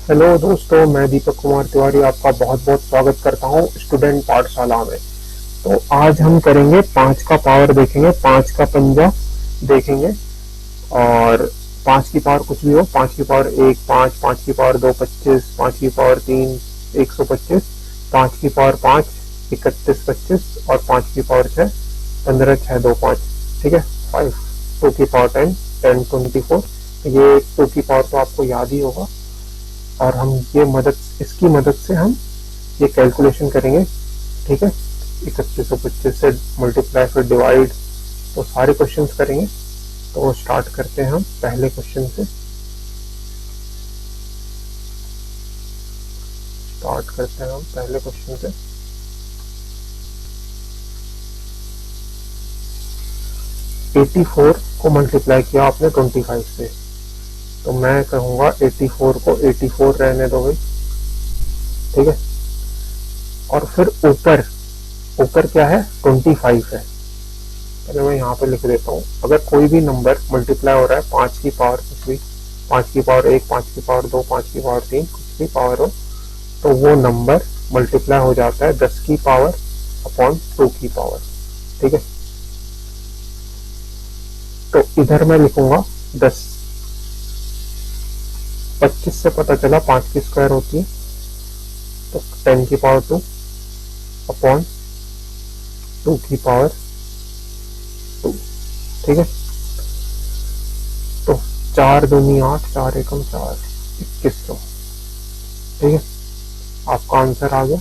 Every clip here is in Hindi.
हेलो दोस्तों, मैं दीपक कुमार तिवारी आपका बहुत बहुत स्वागत करता हूँ स्टूडेंट पाठशाला में। तो आज हम करेंगे 5 का पावर, देखेंगे 5 का पंजा देखेंगे। और 5 की पावर कुछ भी हो, 5 की पावर 1 5, 5 की पावर 2 25, 5 की पावर 3 125, 5 की पावर 5 31 25 और 5 की पावर 6 15 6 2 5। ठीक है। 5 2 की पावर 10 10 24। ये 2 की पावर तो आपको याद ही होगा। और हम इसकी मदद से हम ये कैलकुलेशन करेंगे। ठीक है। 3125 से मल्टीप्लाई फिर डिवाइड, तो सारे क्वेश्चंस करेंगे। तो स्टार्ट करते हैं हम पहले क्वेश्चन से। स्टार्ट करते हैं हम पहले क्वेश्चन से। एटी फोर को मल्टीप्लाई किया आपने 25 से, तो मैं कहूंगा 84 को 84 रहने दो भाई। ठीक है। और फिर ऊपर ऊपर क्या है, 25 है। पहले मैं यहाँ पे लिख देता हूँ। अगर कोई भी नंबर मल्टीप्लाई हो रहा है 5 की पावर कुछ भी, 5 की पावर 1 5 की पावर 2 5 की पावर 3 कुछ भी पावर हो, तो वो नंबर मल्टीप्लाई हो जाता है 10 की पावर अपॉन 2 की पावर। ठीक है। तो इधर मैं लिखूंगा 10। 25 से पता चला 5 की स्क्वायर होती है, तो 10 की पावर 2 अपॉन 2 की पावर 2। ठीक है। तो 4 दूनी 8, 4 एकम 4, 2100। ठीक है। आपका आंसर आ गया।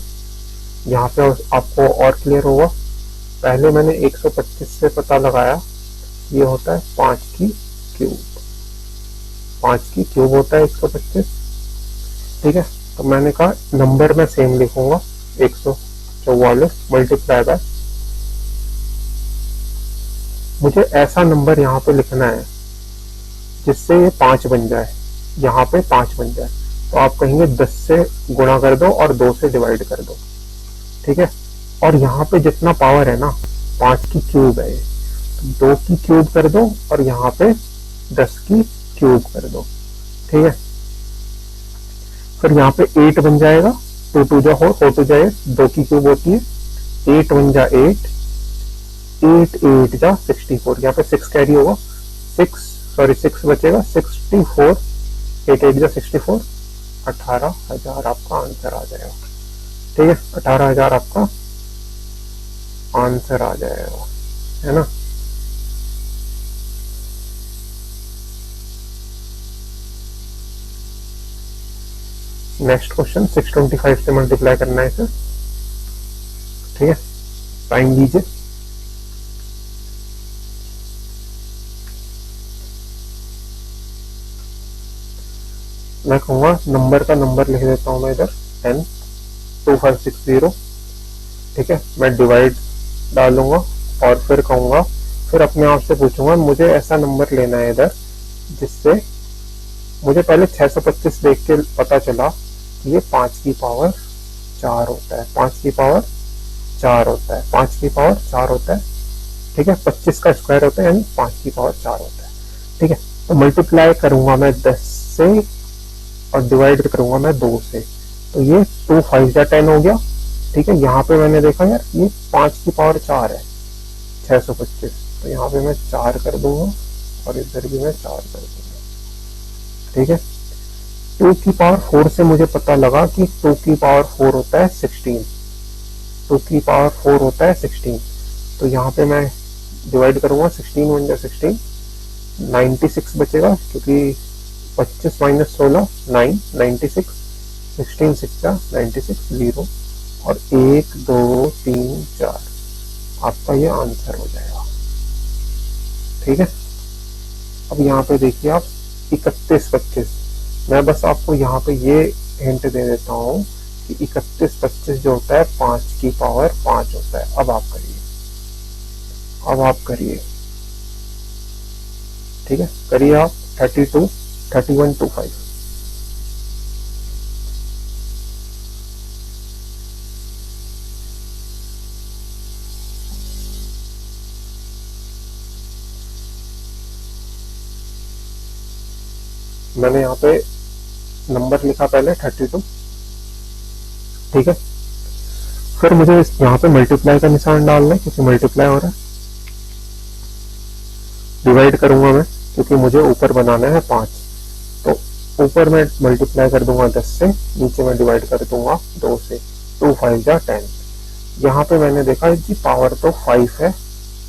यहाँ पे आपको और क्लियर होगा। पहले मैंने 125 से पता लगाया, ये होता है 5 की क्यूब। 5 की क्यूब होता है 125। ठीक है। तो मैंने कहा नंबर में सेम लिखूंगा 144 मल्टीप्लाई बाय, मुझे ऐसा नंबर यहाँ पे लिखना है जिससे ये 5 बन जाए, यहाँ पे 5 बन जाए। तो आप कहेंगे 10 से गुणा कर दो और 2 से डिवाइड कर दो। ठीक है। और यहाँ पे जितना पावर है ना, 5 की क्यूब है, 2 की क्यूब कर दो और यहाँ पे 10 की क्यूब कर दो। ठीक है। फिर यहाँ पे 8 बन जाएगा, 2 2 जा 4, 4 2 जा 8, 2 की क्यूब होती है 8 1 जा 8, 8 8 जा 64। यहाँ पे 6 कैरी होगा, 6 बचेगा 64, 8 8 जा 64, 18,000 आपका आंसर आ जाएगा। ठीक है। 18,000 आपका आंसर आ जाएगा, है ना। नेक्स्ट क्वेश्चन, 625 से मल्टीप्लाई करना है इसे। ठीक है। टाइम दीजिए। मैं कहूँगा नंबर का नंबर लिख देता हूँ मैं इधर, n 2560। ठीक है। मैं डिवाइड डालूंगा और फिर कहूँगा, फिर अपने आप से पूछूंगा मुझे ऐसा नंबर लेना है इधर जिससे मुझे पहले 625 देख के पता चला कि ये 5 की पावर 4 होता है, 5 की पावर 4 होता है, 5 की पावर 4 होता है। ठीक है। 25 का स्क्वायर होता है, यानी 5 की पावर 4 होता है। ठीक है। तो मल्टीप्लाई करूंगा मैं 10 से और डिवाइड करूंगा मैं 2 से, तो ये 2 5 जा 10 हो गया। ठीक है। यहाँ पे मैंने देखा यार ये 5 की पावर 4 है 625, तो यहाँ पे मैं 4 कर दूंगा और इधर भी मैं 4 कर दूंगा। ठीक है। 2 की पावर 4 से मुझे पता लगा कि 2 की पावर 4 होता है 16, 2 की पावर 4 होता है 16। तो यहाँ पे मैं डिवाइड करूंगा, 16 1 जा 16, 96 बचेगा क्योंकि 25 माइनस 16 9, 96, 16 6 जा 96 0 और 1 2 3 4, आपका ये आंसर हो जाएगा। ठीक है। अब यहाँ पे देखिए आप 31 25, मैं बस आपको यहाँ पे ये हिंट दे देता हूँ कि 31 25 जो होता है 5 की पावर 5 होता है। अब आप करिए, अब आप करिए। ठीक है। करिए आप 32 31 25। मैंने यहाँ पे नंबर लिखा पहले 32, ठीक है। फिर मुझे यहाँ पे मल्टीप्लाई का निशान डालना है क्योंकि मल्टीप्लाई हो रहा है। डिवाइड करूंगा मैं क्योंकि मुझे ऊपर बनाना है 5, तो ऊपर मैं मल्टीप्लाई कर दूंगा 10 से, नीचे मैं डिवाइड कर दूंगा 2 से। 2 5 जा 10। यहाँ पे मैंने देखा कि पावर तो 5 है,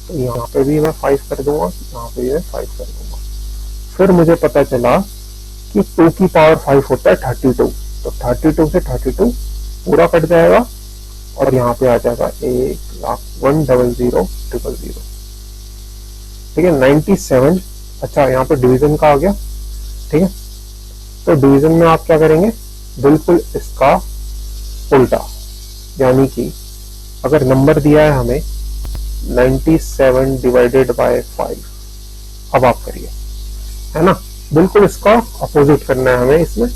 तो यहाँ पे भी मैं 5 कर दूंगा, यहाँ पे भी मैं 5 कर दूंगा। फिर मुझे पता चला कि 2 की पावर 5 होता है 32, तो 32 से 32 पूरा कट जाएगा और यहाँ पे आ जाएगा 1,00,100,000, ठीक है। 97, अच्छा यहाँ पे डिवीजन का आ गया, ठीक है। तो डिवीजन में आप क्या करेंगे, बिल्कुल इसका उल्टा, यानी कि अगर नंबर दिया है हमें 97 डिवाइडेड बाय 5, अब आप करिए, है ना, बिल्कुल इसका अपोजिट करना है हमें इसमें।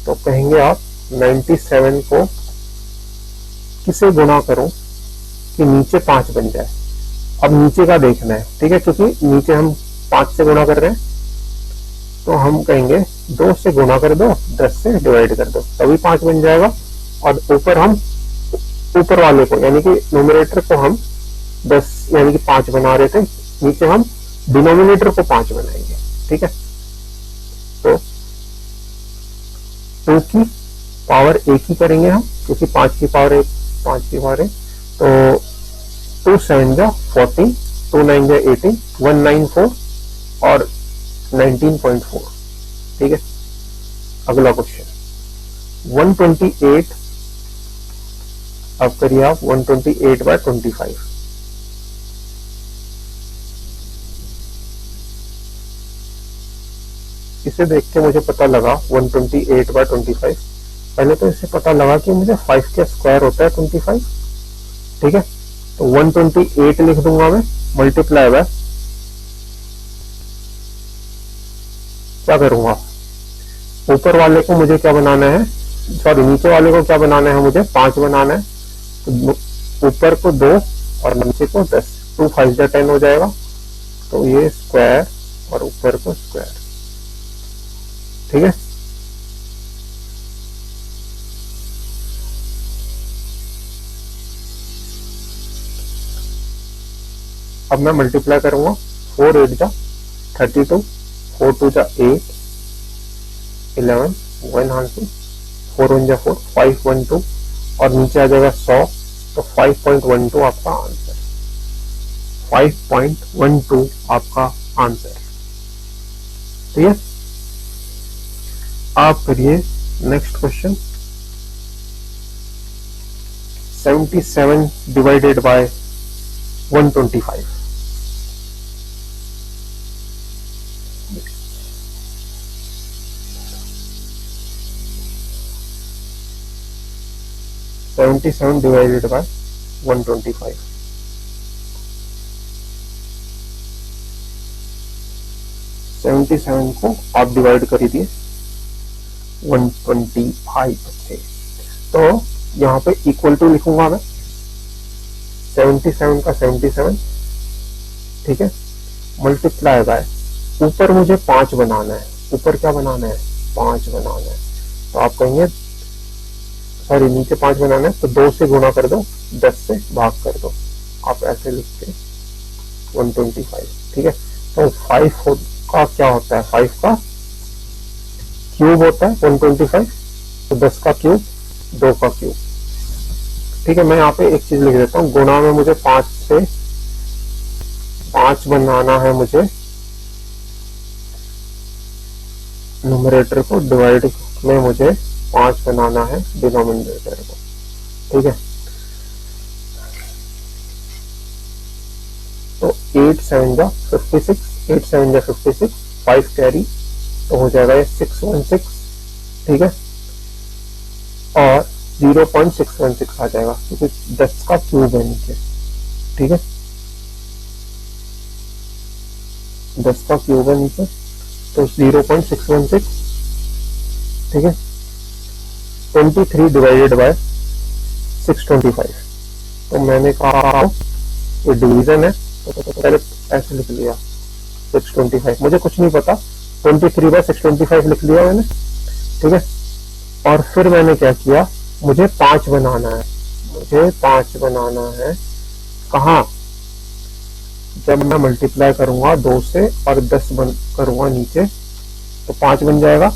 तो कहेंगे आप 97 को किसे गुणा करो कि नीचे 5 बन जाए। अब नीचे का देखना है, ठीक है, क्योंकि नीचे हम 5 से गुणा कर रहे हैं, तो हम कहेंगे 2 से गुणा कर दो, 10 से डिवाइड कर दो, तभी 5 बन जाएगा। और ऊपर हम ऊपर वाले को यानी कि न्यूमरेटर को हम 10 यानी कि 5 बना रहे थे, नीचे हम डिनोमिनेटर को 5 बनाएंगे, ठीक है। तो 2 की पावर 1 ही करेंगे हम, क्योंकि 5 की पावर 1, 5 की पावर 1, तो 2 7 जा 40, 2 9 जा 18, 194 और 19.4, ठीक है। अगला क्वेश्चन 128, अब करिए आप 128 बाय 25। इसे देख के मुझे पता लगा 128 बाय 25, पहले तो इसे पता लगा कि मुझे 5 का स्क्वायर होता है 25, ठीक है। तो 128 लिख दूंगा मैं, मल्टीप्लाई बाय, क्या करूंगा, ऊपर वाले को मुझे क्या बनाना है, सॉरी नीचे वाले को क्या बनाना है, मुझे 5 बनाना है, तो ऊपर को 2 और नीचे को 10, 2 5 जा 10 हो जाएगा, तो ये स्क्वायर और ऊपर को स्क्वायर, ठीक है। अब मैं मल्टीप्लाई करूंगा, 4 8 जा 32, 4 2 जा 8, 11, 1 हांसी, 4 1 जा 4, 5 1 2 और नीचे आ जाएगा 100, तो 5.12 आपका आंसर, 5.12 आपका आंसर, ठीक है। आप करिए next question 77 divided by 125। Divided by 125, 77 को आप डिवाइड कर दिए 125 से, तो यहाँ पे इक्वल टू लिखूंगा मैं 77 का 77, ठीक है, मल्टीप्लाई बाय, ऊपर मुझे 5 बनाना है, ऊपर क्या बनाना है, 5 बनाना है, तो आप कहेंगे सॉरी नीचे 5 बनाना है, तो 2 से गुणा कर दो, 10 से भाग कर दो, आप ऐसे लिख के 125, ठीक है। तो 5 का क्या होता है, 5 का क्यूब होता है 125, तो 10 का क्यूब 2 का क्यूब, ठीक है। मैं यहाँ पे एक चीज लिख देता हूँ, गुणा में मुझे 5 से 5 बनाना है मुझे न्यूमरेटर को, डिवाइड में मुझे 5 बनाना है डिनोमिनेटर को, ठीक है। तो 8 7 जा 56, 8 7 जा 56, 5 कैरी, तो हो जाएगा ये 616, ठीक है, और 0.616 आ जाएगा क्योंकि 10 का क्यूब है नीचे, ठीक है, 10 का क्यूब है नीचे, तो 0.616, ठीक है। 23 डिवाइडेड बाय 625, तो मैंने कहा ये डिवीजन है, तो पहले ऐसे लिख लिया 625, मुझे कुछ नहीं पता, 23 बाय 625 लिख लिया मैंने, ठीक है। और फिर मैंने क्या किया, मुझे 5 बनाना है, मुझे 5 बनाना है। कहाँ? जब मैं मल्टीप्लाई करूंगा 2 से और 10 करूंगा नीचे तो 5 बन जाएगा।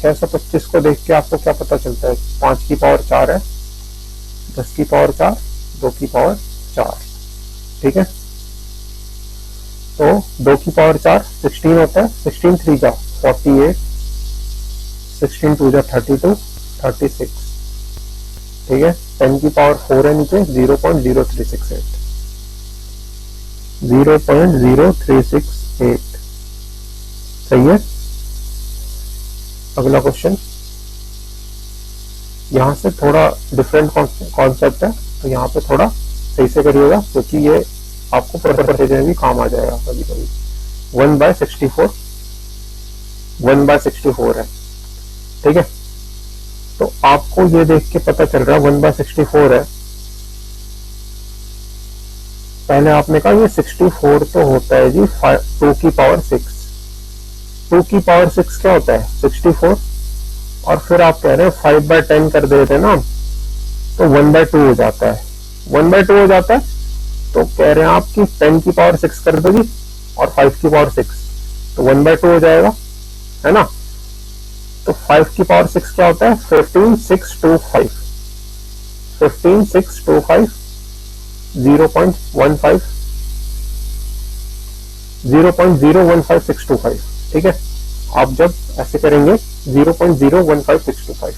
625 को देख के आपको क्या पता चलता है? 5 की पावर 4 है, 10 की पावर 4, 2 की पावर 4। ठीक है, तो 2 की पावर 4 16 होता है, 16 3 जा 48, 16 2 जा 32, 36। ठीक है, 10 की पावर 4 है नीचे, 0.0368, 0.0368। सही है। अगला क्वेश्चन, यहाँ से थोड़ा डिफरेंट कॉन्सेप्ट है, तो यहाँ पे थोड़ा सही से करिएगा क्योंकि ये आपको परसेंटेज में भी काम आ जाएगा कभी कभी। 1/64, 1/64 है। ठीक है, तो आपको ये देख के पता चल रहा है 1/64 है। पहले आपने कहा ये 64 तो होता है जी 2 की पावर 6। 2 की पावर 6 क्या होता है? 64। और फिर आप कह रहे हैं 5/10 कर देते ना तो 1/2 हो जाता है, 1/2 हो जाता है। तो कह रहे हैं आप कि 10 की पावर 6 कर दो जी और 5 की पावर 6 तो 1/2 हो जाएगा, है ना। तो 5 की पावर 6 क्या होता है? 15625, 15625, 0.15, 0.015625। ठीक है, आप जब ऐसे करेंगे 0.015625।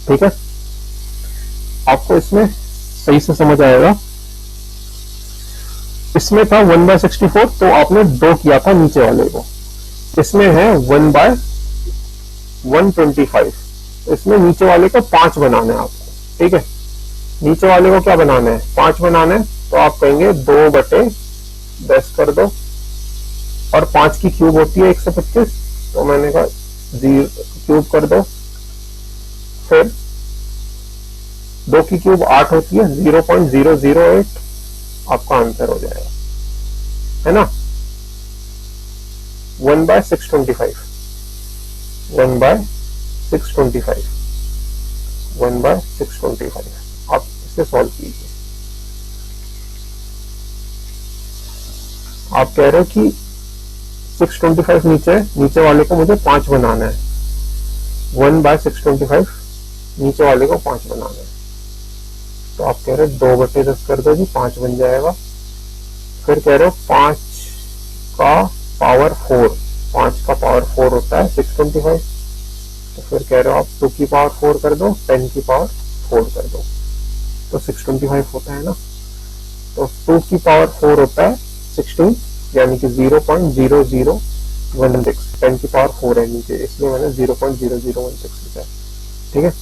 ठीक है, आपको इसमें सही से समझ आएगा। इसमें था 1/64 तो आपने 2 किया था नीचे वाले को, इसमें है 1/125, इसमें नीचे वाले को 5 बनाना है आपको। ठीक है, नीचे वाले को क्या बनाना है? 5 बनाना है। तो आप कहेंगे 2/10 कर दो, और 5 की क्यूब होती है 125, तो मैंने कहा क्यूब कर दो। फिर 2 की क्यूब 8 होती है, 0.008 आपका आंसर हो जाएगा, है ना। 1/625, 1/625, 1/625। आप इसे सॉल्व कीजिए। आप कह रहे हो कि 625 नीचे वाले को मुझे 5 बनाना है, 1/625 नीचे वाले को 5 बनाना है। तो आप कह रहे हो 2/10 कर दो जी, 5 बन जाएगा। फिर कह रहे हो 5 का पावर 4, 5 का पावर 4 होता है 625। तो फिर कह रहे हो आप 2 की पावर 4 कर दो, 10 की पावर 4 कर दो, तो 625 होता है ना। तो 2 की पावर 4 होता है 16, यानी कि 0.0016। 10 की पावर 4 है नीचे, इसलिए मैंने 0.0016 लिखा है। ठीक है,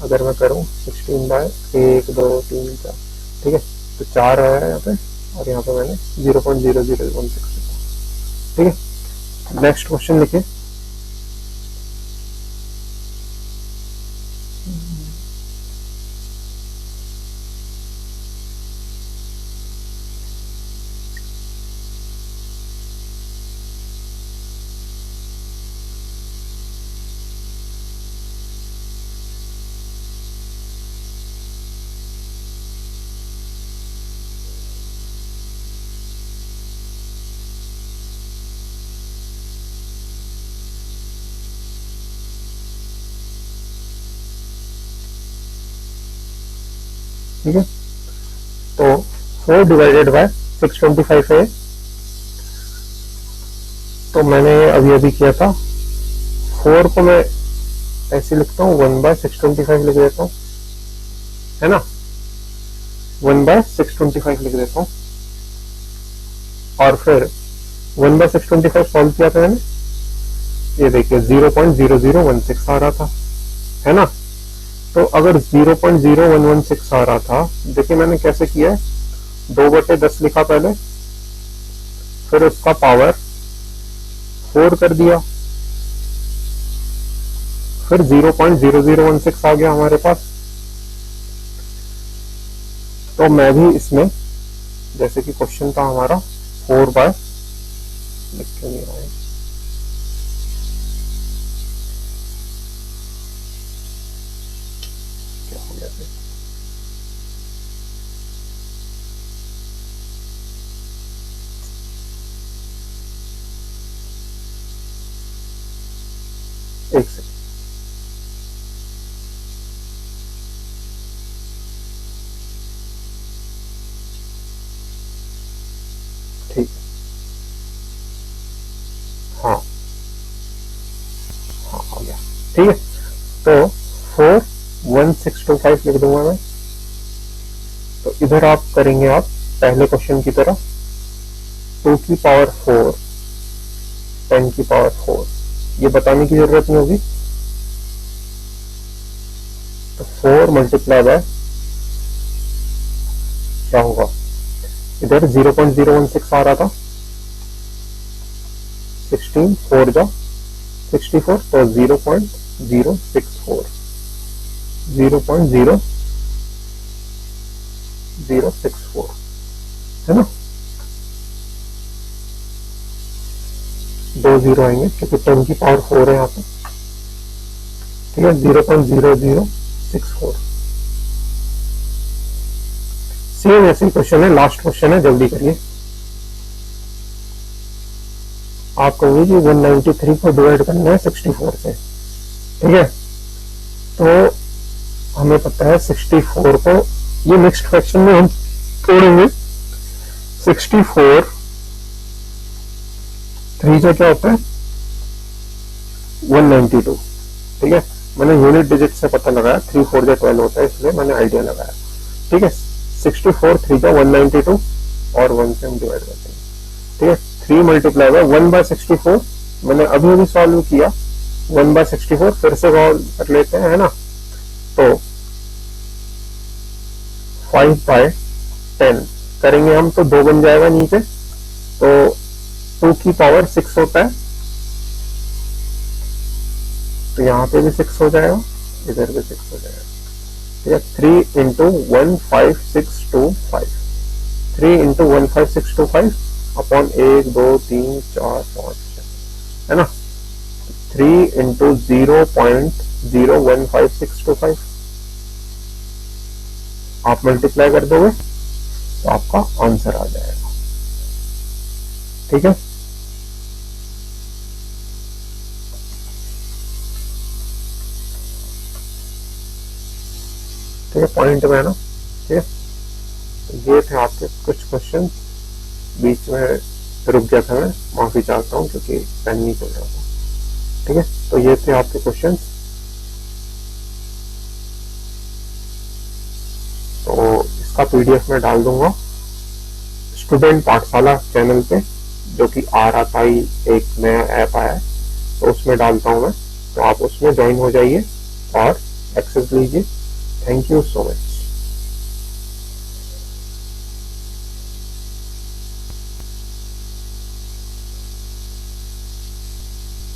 अगर मैं करूं 16/1 2 3 4, ठीक है, तो 4 आया यहाँ पे, और यहाँ पे मैंने 0.0016 लिखा। ठीक है, नेक्स्ट क्वेश्चन लिखिए। ठीक है, तो 4/625 है। तो मैंने अभी किया था, 4 को मैं ऐसे लिखता हूँ, 1/625 लिख देता हूँ, है ना। 1/625 लिख देता हूँ, और फिर 1/625 सॉल्व किया था मैंने, ये देखिए 0.0016 आ रहा था, है ना। तो अगर 0.0116 आ रहा था, देखिए मैंने कैसे किया है, 2/10 लिखा पहले, फिर उसका पावर 4 कर दिया, फिर 0.0016 आ गया हमारे पास। तो मैं भी इसमें, जैसे कि क्वेश्चन था हमारा 4/10 लिख क्यों नहीं रहा है? क्या हो गया फिर? एक सेकंड। ठीक, हाँ हाँ हो गया। ठीक है, तो 41625 लिख दूंगा मैं। तो इधर आप करेंगे आप पहले क्वेश्चन की तरह 2 की पावर 4 10 की पावर 4, ये बताने की जरूरत नहीं होगी। तो 4 मल्टीप्लाई बाय क्या होगा, इधर 0.016 आ रहा था, 16 4 जा 64, तो 0.064 0.0064 है ना, 2 जीरो आएंगे क्योंकि 10 की पावर 4 है यहाँ पे। ठीक है, 0.0064। सेम ऐसे ही क्वेश्चन है, लास्ट क्वेश्चन है, जल्दी करिए। आप कहोगे कि 193 को डिवाइड करना है 64 से। ठीक है, तो हमें पता है 64 को ये नेक्स्ट फ्रैक्शन में हम तोड़ेंगे। 64 3 से क्या होता है 192। ठीक है, मैंने यूनिट डिजिट से पता लगाया, 3 4 जा 12 होता है, इसलिए मैंने आइडिया लगाया। ठीक है, 64 3 जा 192 और 1 से हम डिवाइड करते हैं। ठीक है, 3 मल्टीप्लाई बाय 1/64, मैंने अभी अभी सॉल्व किया। 1/64 फिर से सॉल्व कर लेते हैं, है ना। तो 5/10 करेंगे हम तो 2 बन जाएगा नीचे, तो 2 की पावर 6 होता है, तो यहाँ पे भी 6 हो जाएगा, इधर भी 6 हो जाएगा। ठीक है, 3 इंटू 15625, 3 इंटू 15625 अपॉन 1 2 3 4 5 6, है ना। 3 इंटू 0.015625 आप मल्टीप्लाई कर दोगे तो आपका आंसर आ जाएगा। ठीक है, ठीक है, पॉइंट में है ना। ठीक है, ये थे आपके कुछ क्वेश्चन, बीच में रुक गया था, मैं माफी चाहता हूँ क्योंकि पेन नहीं चल रहा था। ठीक है, तो ये थे आपके क्वेश्चन। तो इसका पीडीएफ में डाल दूंगा स्टूडेंट पाठशाला चैनल पे, जो कि आ रहा था ही, एक नया ऐप आया है, तो उसमें डालता हूँ मैं, तो आप उसमें ज्वाइन हो जाइए और एक्सेस लीजिए। Thank you so much.